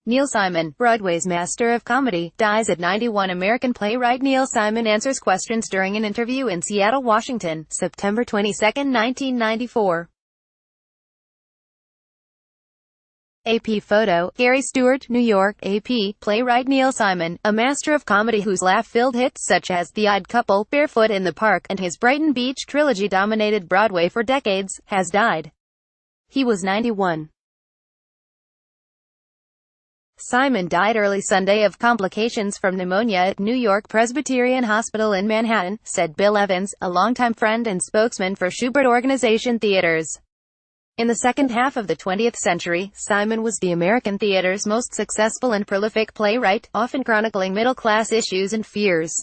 Neil Simon, Broadway's master of comedy, dies at 91. American playwright Neil Simon answers questions during an interview in Seattle, Washington, September 22, 1994. AP photo, Gary Stewart, New York. AP, playwright Neil Simon, a master of comedy whose laugh-filled hits such as The Odd Couple, Barefoot in the Park, and his Brighton Beach trilogy dominated Broadway for decades, has died. He was 91. Simon died early Sunday of complications from pneumonia at New York Presbyterian Hospital in Manhattan, said Bill Evans, a longtime friend and spokesman for Shubert Organization Theaters. In the second half of the 20th century, Simon was the American theater's most successful and prolific playwright, often chronicling middle-class issues and fears.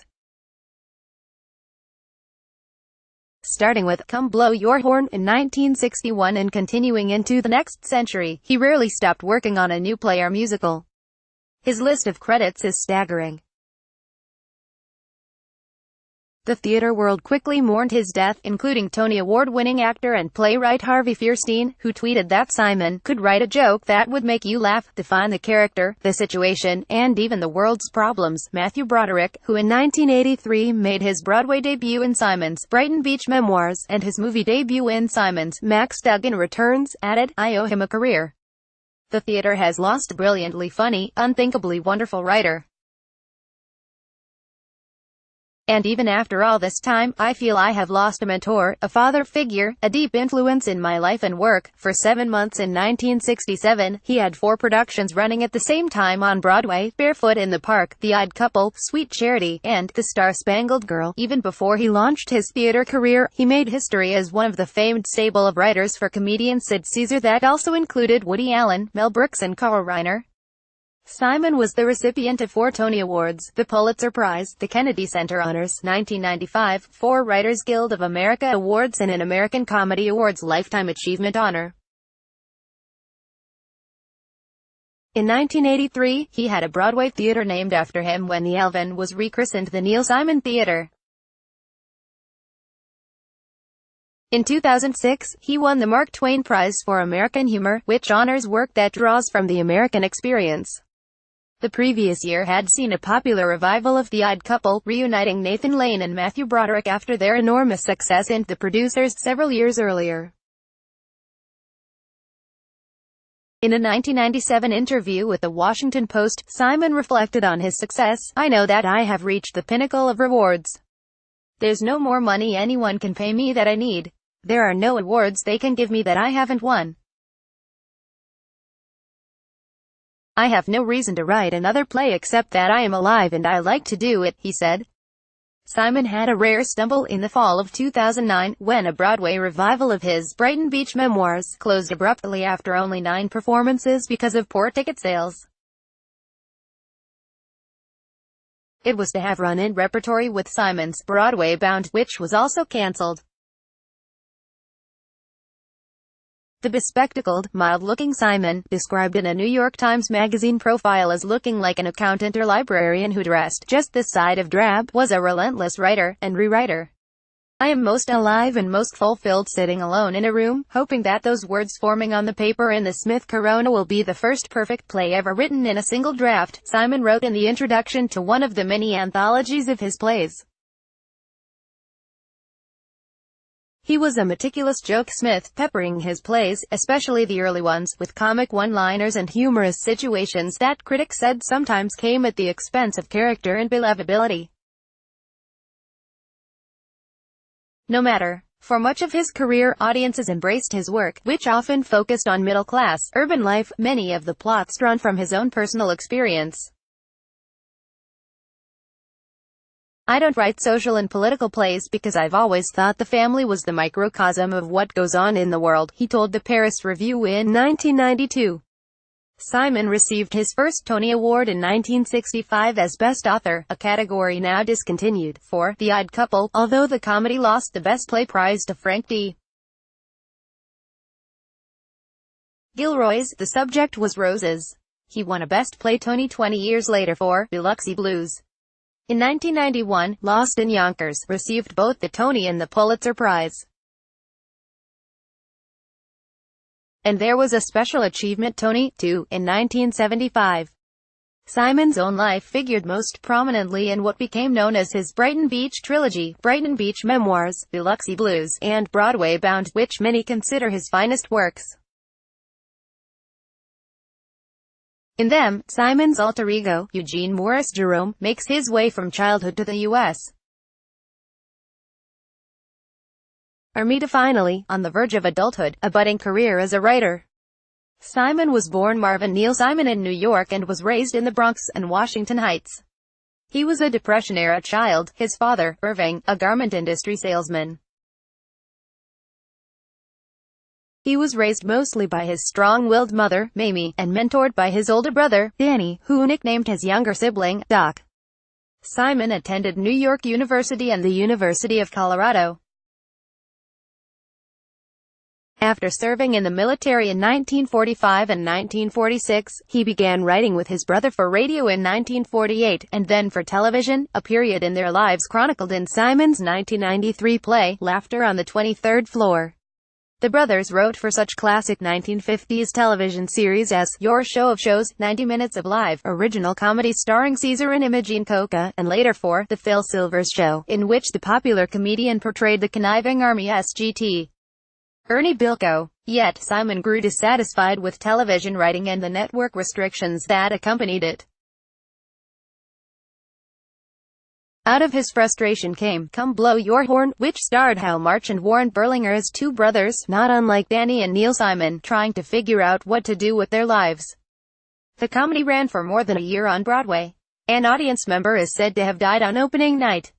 Starting with Come Blow Your Horn in 1961 and continuing into the next century, he rarely stopped working on a new play or musical. His list of credits is staggering. The theater world quickly mourned his death, including Tony Award-winning actor and playwright Harvey Fierstein, who tweeted that Simon could write a joke that would make you laugh, define the character, the situation, and even the world's problems. Matthew Broderick, who in 1983 made his Broadway debut in Simon's Brighton Beach Memoirs, and his movie debut in Simon's Max Duggan Returns, added, "I owe him a career. The theater has lost a brilliantly funny, unthinkably wonderful writer. And even after all this time, I feel I have lost a mentor, a father figure, a deep influence in my life and work." For 7 months in 1967, he had 4 productions running at the same time on Broadway: Barefoot in the Park, The Odd Couple, Sweet Charity, and The Star-Spangled Girl. Even before he launched his theater career, he made history as one of the famed stable of writers for comedian Sid Caesar that also included Woody Allen, Mel Brooks and Carl Reiner. Simon was the recipient of 4 Tony Awards, the Pulitzer Prize, the Kennedy Center Honors, 1995, 4 Writers Guild of America Awards and an American Comedy Awards Lifetime Achievement Honor. In 1983, he had a Broadway theater named after him when the Alvin was rechristened the Neil Simon Theater. In 2006, he won the Mark Twain Prize for American Humor, which honors work that draws from the American experience. The previous year had seen a popular revival of The Odd Couple, reuniting Nathan Lane and Matthew Broderick after their enormous success in The Producers several years earlier. In a 1997 interview with The Washington Post, Simon reflected on his success. "I know that I have reached the pinnacle of rewards. There's no more money anyone can pay me that I need. There are no awards they can give me that I haven't won. I have no reason to write another play except that I am alive and I like to do it," he said. Simon had a rare stumble in the fall of 2009, when a Broadway revival of his Brighton Beach Memoirs closed abruptly after only 9 performances because of poor ticket sales. It was to have run-in repertory with Simon's Broadway Bound, which was also cancelled. The bespectacled, mild-looking Simon, described in a New York Times Magazine profile as looking like an accountant or librarian who dressed just this side of drab, was a relentless writer and rewriter. "I am most alive and most fulfilled sitting alone in a room, hoping that those words forming on the paper in the Smith Corona will be the first perfect play ever written in a single draft," Simon wrote in the introduction to one of the many anthologies of his plays. He was a meticulous jokesmith, peppering his plays, especially the early ones, with comic one-liners and humorous situations that critics said sometimes came at the expense of character and believability. No matter. For much of his career, audiences embraced his work, which often focused on middle-class, urban life, many of the plots drawn from his own personal experience. "I don't write social and political plays because I've always thought the family was the microcosm of what goes on in the world," he told the Paris Review in 1992. Simon received his first Tony Award in 1965 as Best Author, a category now discontinued, for The Odd Couple, although the comedy lost the Best Play prize to Frank D. Gilroy's The Subject Was Roses. He won a Best Play Tony 20 years later for Biloxi Blues. In 1991, Lost in Yonkers received both the Tony and the Pulitzer Prize. And there was a Special Achievement Tony, too, in 1975. Simon's own life figured most prominently in what became known as his Brighton Beach trilogy, Brighton Beach Memoirs, Biloxi Blues, and Broadway Bound, which many consider his finest works. In them, Simon's alter ego, Eugene Morris Jerome, makes his way from childhood to the U.S. Army to finally, on the verge of adulthood, a budding career as a writer. Simon was born Marvin Neil Simon in New York and was raised in the Bronx and Washington Heights. He was a Depression-era child, his father, Irving, a garment industry salesman. He was raised mostly by his strong-willed mother, Mamie, and mentored by his older brother, Danny, who nicknamed his younger sibling, Doc. Simon attended New York University and the University of Colorado. After serving in the military in 1945 and 1946, he began writing with his brother for radio in 1948, and then for television, a period in their lives chronicled in Simon's 1993 play, Laughter on the 23rd Floor. The brothers wrote for such classic 1950s television series as Your Show of Shows, 90 Minutes of Live, original comedy starring Caesar and Imogene Coca, and later for The Phil Silvers Show, in which the popular comedian portrayed the conniving Army SGT. Ernie Bilko. Yet, Simon grew dissatisfied with television writing and the network restrictions that accompanied it. Out of his frustration came Come Blow Your Horn, which starred Hal March and Warren Berlinger as two brothers, not unlike Danny and Neil Simon, trying to figure out what to do with their lives. The comedy ran for more than a year on Broadway. An audience member is said to have died on opening night.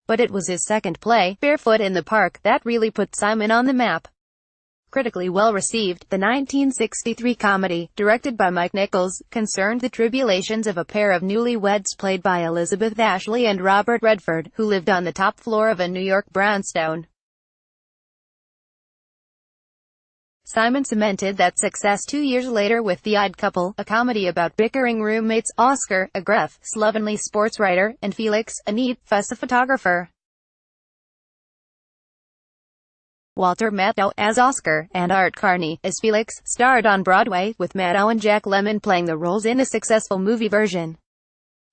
But it was his second play, Barefoot in the Park, that really put Simon on the map. Critically well received, the 1963 comedy, directed by Mike Nichols, concerned the tribulations of a pair of newlyweds played by Elizabeth Ashley and Robert Redford, who lived on the top floor of a New York brownstone. Simon cemented that success 2 years later with The Odd Couple, a comedy about bickering roommates, Oscar, a gruff, slovenly sports writer, and Felix, a neat, fussy photographer. Walter Matthau as Oscar, and Art Carney as Felix, starred on Broadway, with Matthau and Jack Lemmon playing the roles in a successful movie version.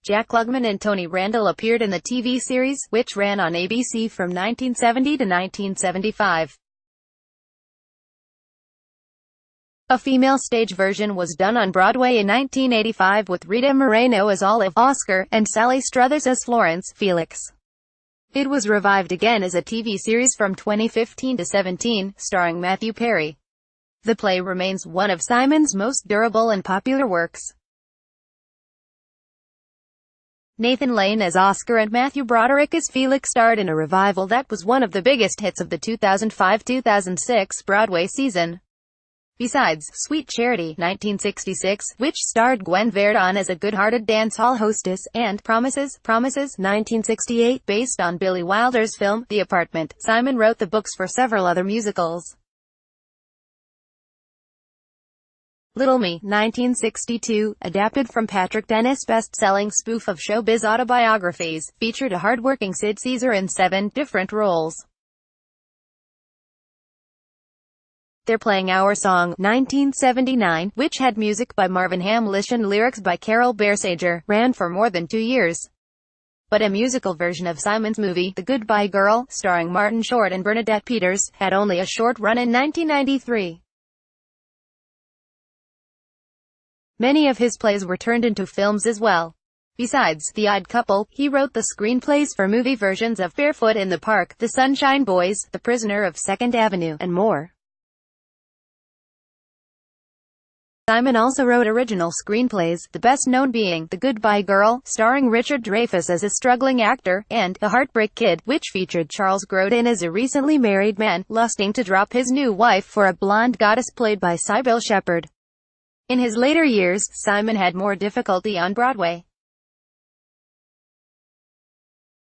Jack Klugman and Tony Randall appeared in the TV series, which ran on ABC from 1970 to 1975. A female stage version was done on Broadway in 1985 with Rita Moreno as Olive, Oscar, and Sally Struthers as Florence, Felix. It was revived again as a TV series from 2015 to 17, starring Matthew Perry. The play remains one of Simon's most durable and popular works. Nathan Lane as Oscar and Matthew Broderick as Felix starred in a revival that was one of the biggest hits of the 2005-2006 Broadway season. Besides, Sweet Charity, 1966, which starred Gwen Verdon as a good-hearted dance hall hostess, and Promises, 1968, based on Billy Wilder's film, The Apartment, Simon wrote the books for several other musicals. Little Me, 1962, adapted from Patrick Dennis' best-selling spoof of showbiz autobiographies, featured a hard-working Sid Caesar in 7 different roles. They're Playing Our Song, 1979, which had music by Marvin Hamlish and lyrics by Carol Bersager, ran for more than 2 years. But a musical version of Simon's movie, The Goodbye Girl, starring Martin Short and Bernadette Peters, had only a short run in 1993. Many of his plays were turned into films as well. Besides The Odd Couple, he wrote the screenplays for movie versions of Barefoot in the Park, The Sunshine Boys, The Prisoner of Second Avenue, and more. Simon also wrote original screenplays, the best known being The Goodbye Girl, starring Richard Dreyfuss as a struggling actor, and The Heartbreak Kid, which featured Charles Grodin as a recently married man, lusting to drop his new wife for a blonde goddess played by Sybil Shepherd. In his later years, Simon had more difficulty on Broadway.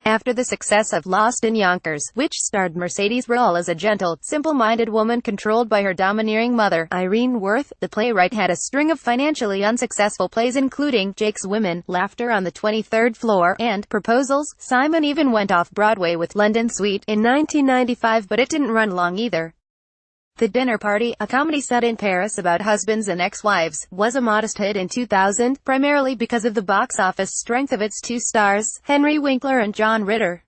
After the success of Lost in Yonkers, which starred Mercedes Ruehl as a gentle, simple-minded woman controlled by her domineering mother, Irene Worth, the playwright had a string of financially unsuccessful plays including Jake's Women, Laughter on the 23rd Floor, and Proposals. Simon even went off-Broadway with London Suite in 1995, but it didn't run long either. The Dinner Party, a comedy set in Paris about husbands and ex-wives, was a modest hit in 2000, primarily because of the box office strength of its two stars, Henry Winkler and John Ritter.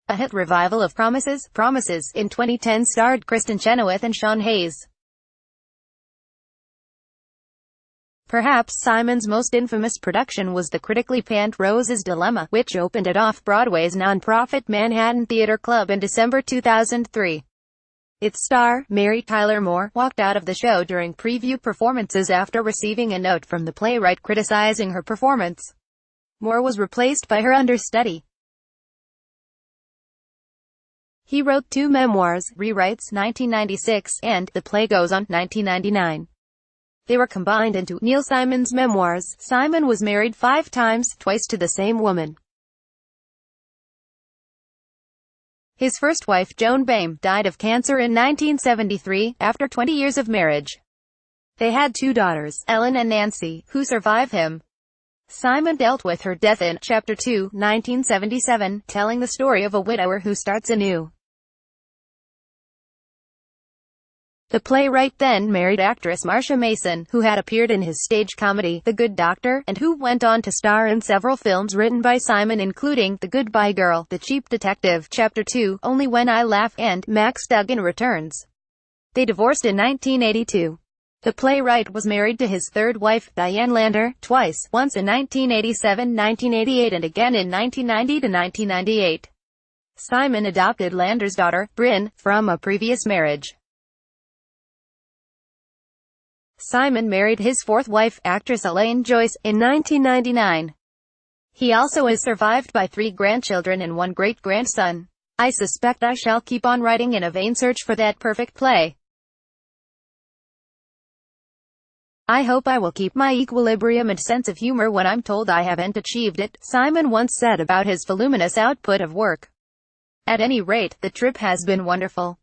A hit revival of Promises, in 2010 starred Kristen Chenoweth and Sean Hayes. Perhaps Simon's most infamous production was the critically panned Rose's Dilemma, which opened at Off-Broadway's nonprofit Manhattan Theatre Club in December 2003. Its star, Mary Tyler Moore, walked out of the show during preview performances after receiving a note from the playwright criticizing her performance. Moore was replaced by her understudy. He wrote two memoirs, Rewrites, 1996, and The Play Goes On, 1999. They were combined into Neil Simon's memoirs. Simon was married 5 times, twice to the same woman. His first wife, Joan Boehm, died of cancer in 1973, after 20 years of marriage. They had 2 daughters, Ellen and Nancy, who survive him. Simon dealt with her death in Chapter 2, 1977, telling the story of a widower who starts anew. The playwright then married actress Marcia Mason, who had appeared in his stage comedy, The Good Doctor, and who went on to star in several films written by Simon including The Goodbye Girl, The Cheap Detective, Chapter 2, Only When I Laugh, and Max Duggan Returns. They divorced in 1982. The playwright was married to his third wife, Diane Lander, twice, once in 1987, 1988 and again in 1990 to 1998. Simon adopted Lander's daughter, Bryn, from a previous marriage. Simon married his fourth wife, actress Elaine Joyce, in 1999. He also is survived by 3 grandchildren and 1 great-grandson. I suspect I shall keep on writing in a vain search for that perfect play. I hope I will keep my equilibrium and sense of humor when I'm told I haven't achieved it, Simon once said about his voluminous output of work. At any rate, the trip has been wonderful.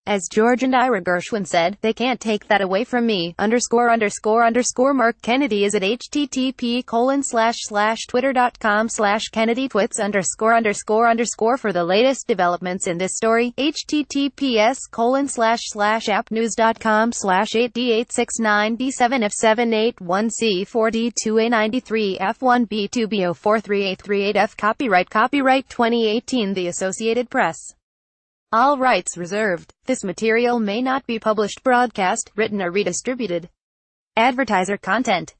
As George and Ira Gershwin said, they can't take that away from me, _____. Mark Kennedy is at http://twitter.com/KennedyTwits_____ for the latest developments in this story, https://appnews.com/8d8697f781c4d2a93f1b2bo43838f. Copyright 2018 The Associated Press. All rights reserved. This material may not be published, broadcast, written or redistributed. Advertiser content.